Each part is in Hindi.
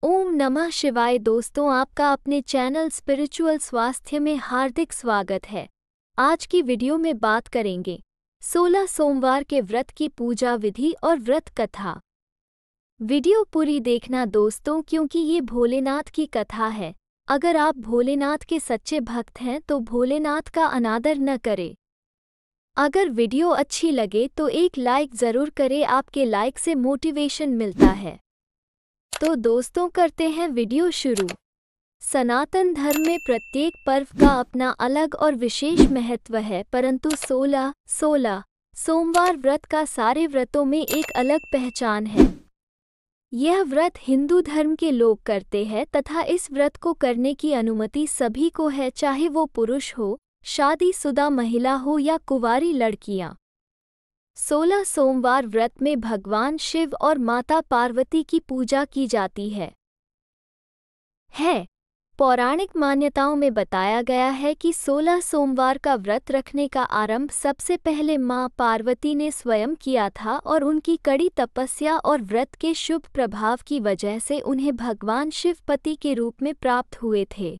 ओम नमः शिवाय। दोस्तों, आपका अपने चैनल स्पिरिचुअल स्वास्थ्य में हार्दिक स्वागत है। आज की वीडियो में बात करेंगे 16 सोमवार के व्रत की पूजा विधि और व्रत कथा। वीडियो पूरी देखना दोस्तों, क्योंकि ये भोलेनाथ की कथा है। अगर आप भोलेनाथ के सच्चे भक्त हैं तो भोलेनाथ का अनादर न करें। अगर वीडियो अच्छी लगे तो एक लाइक ज़रूर करें, आपके लाइक से मोटिवेशन मिलता है। तो दोस्तों, करते हैं वीडियो शुरू। सनातन धर्म में प्रत्येक पर्व का अपना अलग और विशेष महत्व है, परंतु 16 सोमवार व्रत का सारे व्रतों में एक अलग पहचान है। यह व्रत हिंदू धर्म के लोग करते हैं तथा इस व्रत को करने की अनुमति सभी को है, चाहे वो पुरुष हो, शादीशुदा महिला हो या कुंवारी लड़कियां। 16 सोमवार व्रत में भगवान शिव और माता पार्वती की पूजा की जाती है। पौराणिक मान्यताओं में बताया गया है कि 16 सोमवार का व्रत रखने का आरंभ सबसे पहले मां पार्वती ने स्वयं किया था और उनकी कड़ी तपस्या और व्रत के शुभ प्रभाव की वजह से उन्हें भगवान शिव पति के रूप में प्राप्त हुए थे।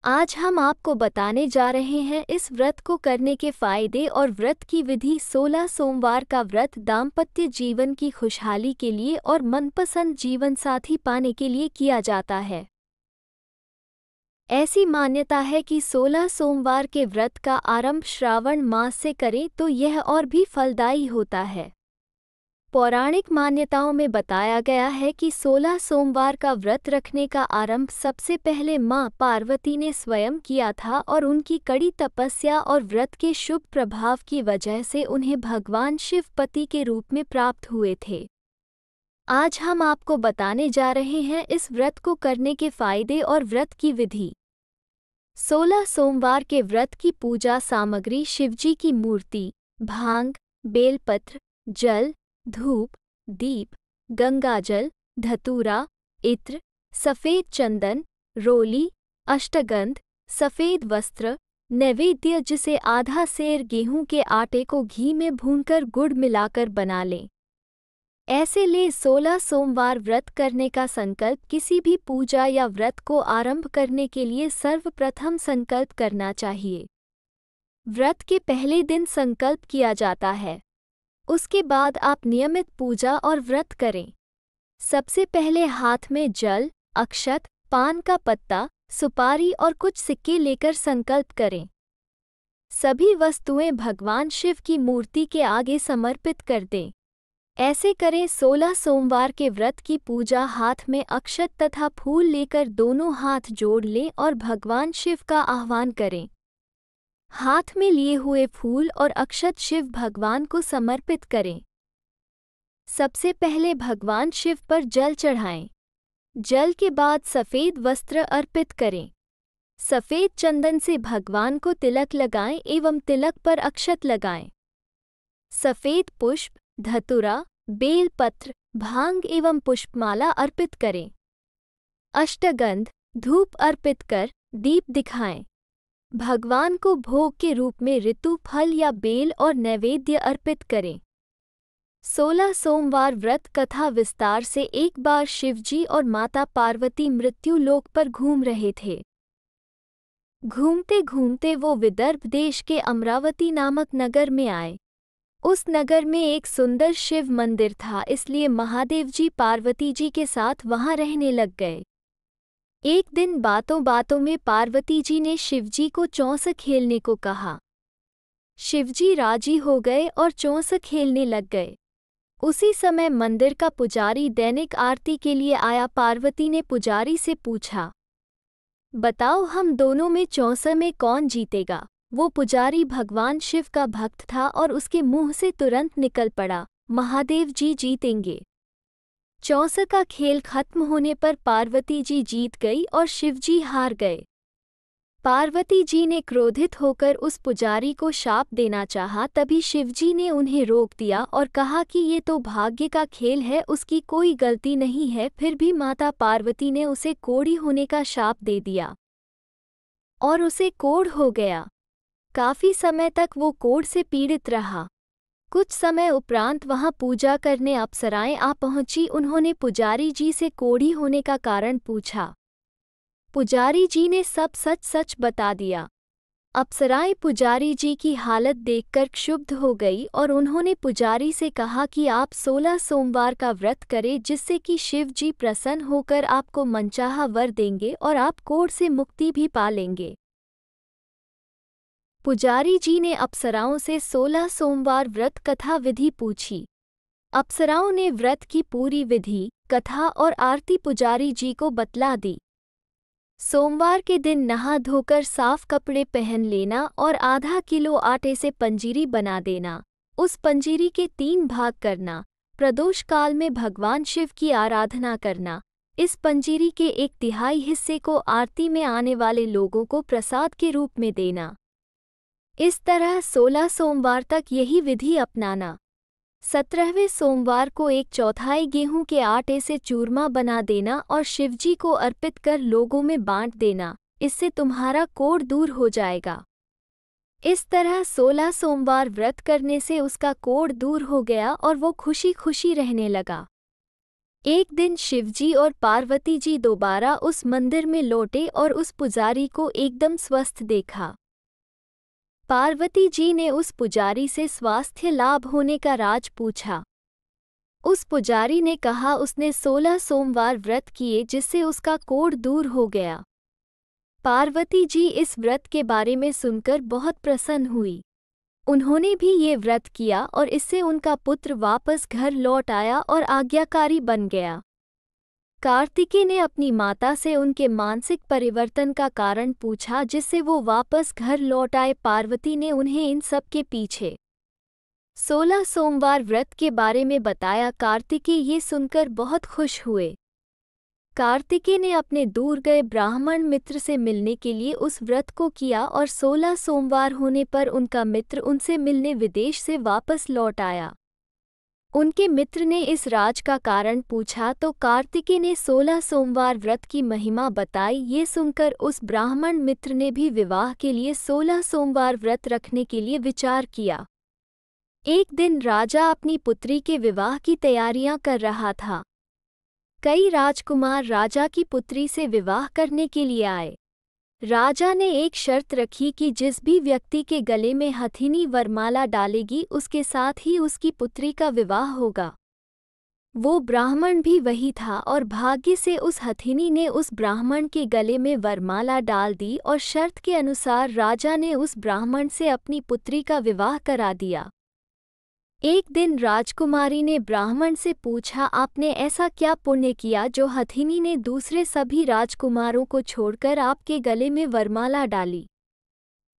आज हम आपको बताने जा रहे हैं इस व्रत को करने के फायदे और व्रत की विधि। 16 सोमवार का व्रत दाम्पत्य जीवन की खुशहाली के लिए और मनपसंद जीवन साथी पाने के लिए किया जाता है। ऐसी मान्यता है कि 16 सोमवार के व्रत का आरंभ श्रावण मास से करें तो यह और भी फलदायी होता है। पौराणिक मान्यताओं में बताया गया है कि 16 सोमवार का व्रत रखने का आरंभ सबसे पहले मां पार्वती ने स्वयं किया था और उनकी कड़ी तपस्या और व्रत के शुभ प्रभाव की वजह से उन्हें भगवान शिव पति के रूप में प्राप्त हुए थे। आज हम आपको बताने जा रहे हैं इस व्रत को करने के फायदे और व्रत की विधि। 16 सोमवार के व्रत की पूजा सामग्री: शिवजी की मूर्ति, भांग, बेलपत्र, जल, धूप, दीप, गंगाजल, धतूरा, इत्र, सफ़ेद चंदन, रोली, अष्टगंध, सफ़ेद वस्त्र, नैवेद्य जिसे आधा सेर गेहूं के आटे को घी में भूनकर गुड़ मिलाकर बना लें। ऐसे ले 16 सोमवार व्रत करने का संकल्प। किसी भी पूजा या व्रत को आरंभ करने के लिए सर्वप्रथम संकल्प करना चाहिए। व्रत के पहले दिन संकल्प किया जाता है, उसके बाद आप नियमित पूजा और व्रत करें। सबसे पहले हाथ में जल, अक्षत, पान का पत्ता, सुपारी और कुछ सिक्के लेकर संकल्प करें। सभी वस्तुएं भगवान शिव की मूर्ति के आगे समर्पित कर दें। ऐसे करें। 16 सोमवार के व्रत की पूजा: हाथ में अक्षत तथा फूल लेकर दोनों हाथ जोड़ लें और भगवान शिव का आह्वान करें। हाथ में लिए हुए फूल और अक्षत शिव भगवान को समर्पित करें। सबसे पहले भगवान शिव पर जल चढ़ाएं। जल के बाद सफ़ेद वस्त्र अर्पित करें। सफ़ेद चंदन से भगवान को तिलक लगाएं एवं तिलक पर अक्षत लगाएं। सफ़ेद पुष्प, धतूरा, बेल पत्र, भांग एवं पुष्पमाला अर्पित करें। अष्टगंध, धूप अर्पित कर दीप दिखाएं। भगवान को भोग के रूप में ऋतु फल या बेल और नैवेद्य अर्पित करें। 16 सोमवार व्रत कथा विस्तार से। एक बार शिवजी और माता पार्वती मृत्यु लोक पर घूम रहे थे। घूमते घूमते वो विदर्भ देश के अमरावती नामक नगर में आए। उस नगर में एक सुंदर शिव मंदिर था, इसलिए महादेव जी पार्वती जी के साथ वहां रहने लग गए। एक दिन बातों बातों में पार्वती जी ने शिवजी को चौंस खेलने को कहा। शिवजी राजी हो गए और चौंस खेलने लग गए। उसी समय मंदिर का पुजारी दैनिक आरती के लिए आया। पार्वती ने पुजारी से पूछा, बताओ हम दोनों में चौंस में कौन जीतेगा? वो पुजारी भगवान शिव का भक्त था और उसके मुंह से तुरंत निकल पड़ा, महादेव जी जीतेंगे। चौंस का खेल खत्म होने पर पार्वती जी जीत गई और शिवजी हार गए। पार्वती जी ने क्रोधित होकर उस पुजारी को शाप देना चाहा, तभी शिवजी ने उन्हें रोक दिया और कहा कि ये तो भाग्य का खेल है, उसकी कोई गलती नहीं है। फिर भी माता पार्वती ने उसे कोढ़ी होने का शाप दे दिया और उसे कोढ़ हो गया। काफी समय तक वो कोढ़ से पीड़ित रहा। कुछ समय उपरांत वहां पूजा करने अप्सराएं आ पहुंची। उन्होंने पुजारी जी से कोढ़ी होने का कारण पूछा। पुजारी जी ने सब सच सच बता दिया। अप्सराएं पुजारी जी की हालत देखकर क्षुब्ध हो गई और उन्होंने पुजारी से कहा कि आप 16 सोमवार का व्रत करें, जिससे कि शिव जी प्रसन्न होकर आपको मनचाहा वर देंगे और आप कोढ़ से मुक्ति भी पा लेंगे। पुजारी जी ने अप्सराओं से 16 सोमवार व्रत कथा विधि पूछी। अप्सराओं ने व्रत की पूरी विधि, कथा और आरती पुजारी जी को बतला दी। सोमवार के दिन नहा धोकर साफ कपड़े पहन लेना और आधा किलो आटे से पंजीरी बना देना। उस पंजीरी के 3 भाग करना। प्रदोष काल में भगवान शिव की आराधना करना। इस पंजीरी के 1/3 हिस्से को आरती में आने वाले लोगों को प्रसाद के रूप में देना। इस तरह 16 सोमवार तक यही विधि अपनाना। 17वें सोमवार को 1/4 गेहूं के आटे से चूरमा बना देना और शिवजी को अर्पित कर लोगों में बांट देना। इससे तुम्हारा कोढ़ दूर हो जाएगा। इस तरह 16 सोमवार व्रत करने से उसका कोढ़ दूर हो गया और वो खुशी खुशी रहने लगा। एक दिन शिवजी और पार्वती जी दोबारा उस मंदिर में लौटे और उस पुजारी को एकदम स्वस्थ देखा। पार्वती जी ने उस पुजारी से स्वास्थ्य लाभ होने का राज पूछा। उस पुजारी ने कहा उसने 16 सोमवार व्रत किए जिससे उसका कोढ़ दूर हो गया। पार्वती जी इस व्रत के बारे में सुनकर बहुत प्रसन्न हुई। उन्होंने भी ये व्रत किया और इससे उनका पुत्र वापस घर लौट आया और आज्ञाकारी बन गया। कार्तिकेय ने अपनी माता से उनके मानसिक परिवर्तन का कारण पूछा जिससे वो वापस घर लौट आए। पार्वती ने उन्हें इन सब के पीछे 16 सोमवार व्रत के बारे में बताया। कार्तिकेय ये सुनकर बहुत खुश हुए। कार्तिकेय ने अपने दूर गए ब्राह्मण मित्र से मिलने के लिए उस व्रत को किया और 16 सोमवार होने पर उनका मित्र उनसे मिलने विदेश से वापस लौट आया। उनके मित्र ने इस राज का कारण पूछा तो कार्तिकेय ने 16 सोमवार व्रत की महिमा बताई। ये सुनकर उस ब्राह्मण मित्र ने भी विवाह के लिए 16 सोमवार व्रत रखने के लिए विचार किया। एक दिन राजा अपनी पुत्री के विवाह की तैयारियां कर रहा था। कई राजकुमार राजा की पुत्री से विवाह करने के लिए आए। राजा ने एक शर्त रखी कि जिस भी व्यक्ति के गले में हथिनी वरमाला डालेगी उसके साथ ही उसकी पुत्री का विवाह होगा। वो ब्राह्मण भी वही था और भाग्य से उस हथिनी ने उस ब्राह्मण के गले में वरमाला डाल दी और शर्त के अनुसार राजा ने उस ब्राह्मण से अपनी पुत्री का विवाह करा दिया। एक दिन राजकुमारी ने ब्राह्मण से पूछा, आपने ऐसा क्या पुण्य किया जो हथिनी ने दूसरे सभी राजकुमारों को छोड़कर आपके गले में वरमाला डाली?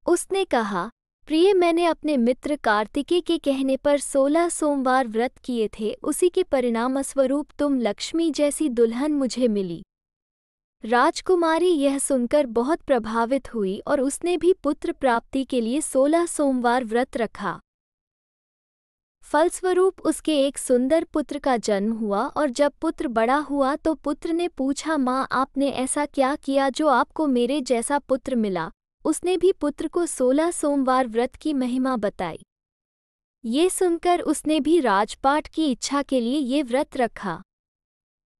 उसने कहा, प्रिय, मैंने अपने मित्र कार्तिकेय के कहने पर 16 सोमवार व्रत किए थे। उसी के परिणामस्वरूप तुम लक्ष्मी जैसी दुल्हन मुझे मिली। राजकुमारी यह सुनकर बहुत प्रभावित हुई और उसने भी पुत्र प्राप्ति के लिए 16 सोमवार व्रत रखा। फलस्वरूप उसके एक सुंदर पुत्र का जन्म हुआ और जब पुत्र बड़ा हुआ तो पुत्र ने पूछा, माँ, आपने ऐसा क्या किया जो आपको मेरे जैसा पुत्र मिला? उसने भी पुत्र को 16 सोमवार व्रत की महिमा बताई। ये सुनकर उसने भी राजपाट की इच्छा के लिए ये व्रत रखा।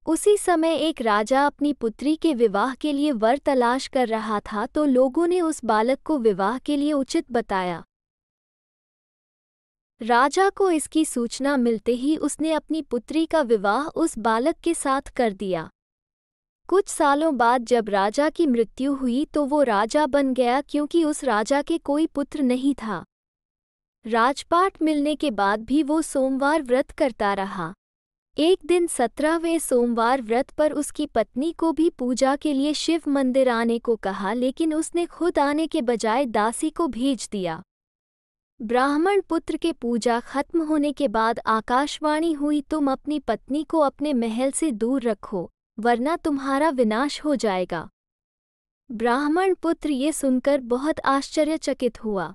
उसी समय एक राजा अपनी पुत्री के विवाह के लिए वर तलाश कर रहा था तो लोगों ने उस बालक को विवाह के लिए उचित बताया। राजा को इसकी सूचना मिलते ही उसने अपनी पुत्री का विवाह उस बालक के साथ कर दिया। कुछ सालों बाद जब राजा की मृत्यु हुई तो वो राजा बन गया क्योंकि उस राजा के कोई पुत्र नहीं था। राजपाट मिलने के बाद भी वो सोमवार व्रत करता रहा। एक दिन 17वें सोमवार व्रत पर उसकी पत्नी को भी पूजा के लिए शिव मंदिर आने को कहा, लेकिन उसने खुद आने के बजाय दासी को भेज दिया। ब्राह्मण पुत्र के पूजा खत्म होने के बाद आकाशवाणी हुई, तुम अपनी पत्नी को अपने महल से दूर रखो वरना तुम्हारा विनाश हो जाएगा। ब्राह्मण पुत्र ये सुनकर बहुत आश्चर्यचकित हुआ।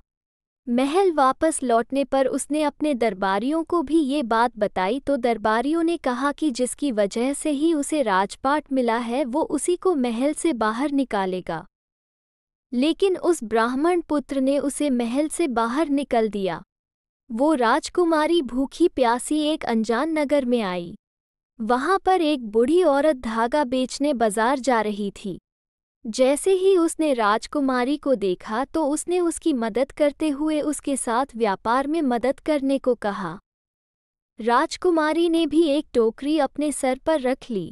महल वापस लौटने पर उसने अपने दरबारियों को भी ये बात बताई तो दरबारियों ने कहा कि जिसकी वजह से ही उसे राजपाट मिला है वो उसी को महल से बाहर निकालेगा। लेकिन उस ब्राह्मण पुत्र ने उसे महल से बाहर निकल दिया। वो राजकुमारी भूखी प्यासी एक अनजान नगर में आई। वहां पर एक बूढ़ी औरत धागा बेचने बाजार जा रही थी। जैसे ही उसने राजकुमारी को देखा तो उसने उसकी मदद करते हुए उसके साथ व्यापार में मदद करने को कहा। राजकुमारी ने भी एक टोकरी अपने सर पर रख ली।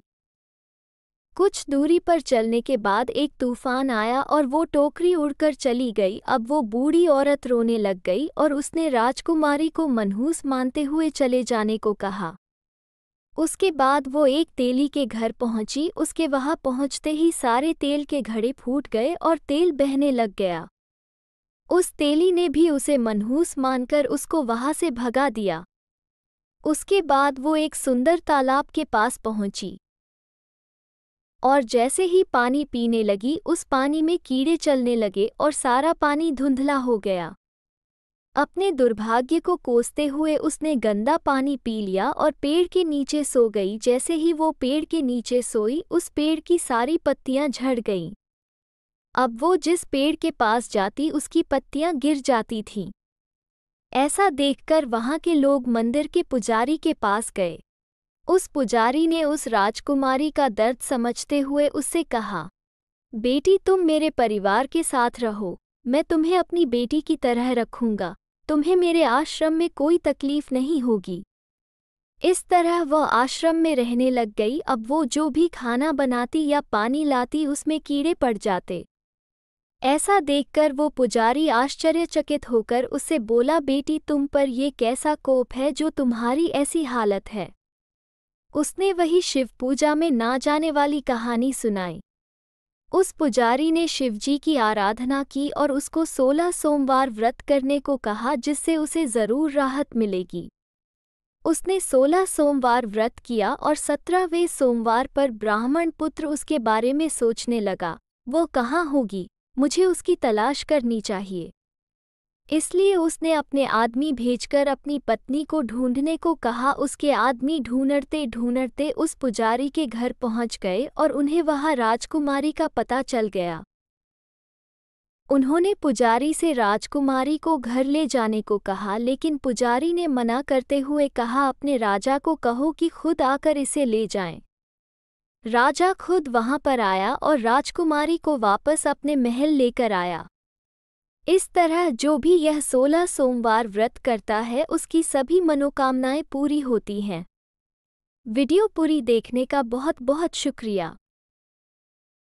कुछ दूरी पर चलने के बाद एक तूफान आया और वो टोकरी उड़कर चली गई। अब वो बूढ़ी औरत रोने लग गई और उसने राजकुमारी को मनहूस मानते हुए चले जाने को कहा। उसके बाद वो एक तेली के घर पहुंची। उसके वहां पहुंचते ही सारे तेल के घड़े फूट गए और तेल बहने लग गया। उस तेली ने भी उसे मनहूस मानकर उसको वहां से भगा दिया। उसके बाद वो एक सुंदर तालाब के पास पहुंची और जैसे ही पानी पीने लगी उस पानी में कीड़े चलने लगे और सारा पानी धुंधला हो गया। अपने दुर्भाग्य को कोसते हुए उसने गंदा पानी पी लिया और पेड़ के नीचे सो गई। जैसे ही वो पेड़ के नीचे सोई उस पेड़ की सारी पत्तियां झड़ गईं। अब वो जिस पेड़ के पास जाती उसकी पत्तियां गिर जाती थीं। ऐसा देखकर वहां के लोग मंदिर के पुजारी के पास गए। उस पुजारी ने उस राजकुमारी का दर्द समझते हुए उससे कहा, बेटी तुम मेरे परिवार के साथ रहो, मैं तुम्हें अपनी बेटी की तरह रखूंगा, तुम्हें मेरे आश्रम में कोई तकलीफ नहीं होगी। इस तरह वह आश्रम में रहने लग गई। अब वो जो भी खाना बनाती या पानी लाती उसमें कीड़े पड़ जाते। ऐसा देखकर वो पुजारी आश्चर्यचकित होकर उससे बोला, बेटी तुम पर ये कैसा कोप है जो तुम्हारी ऐसी हालत है। उसने वही शिव पूजा में ना जाने वाली कहानी सुनाई। उस पुजारी ने शिवजी की आराधना की और उसको 16 सोमवार व्रत करने को कहा जिससे उसे जरूर राहत मिलेगी। उसने 16 सोमवार व्रत किया और 17वें सोमवार पर ब्राह्मण पुत्र उसके बारे में सोचने लगा, वो कहाँ होगी, मुझे उसकी तलाश करनी चाहिए। इसलिए उसने अपने आदमी भेजकर अपनी पत्नी को ढूंढने को कहा। उसके आदमी ढूंढते ढूंढते उस पुजारी के घर पहुंच गए और उन्हें वहां राजकुमारी का पता चल गया। उन्होंने पुजारी से राजकुमारी को घर ले जाने को कहा, लेकिन पुजारी ने मना करते हुए कहा, अपने राजा को कहो कि खुद आकर इसे ले जाएं। राजा खुद वहां पर आया और राजकुमारी को वापस अपने महल लेकर आया। इस तरह जो भी यह 16 सोमवार व्रत करता है उसकी सभी मनोकामनाएं पूरी होती हैं। वीडियो पूरी देखने का बहुत बहुत शुक्रिया।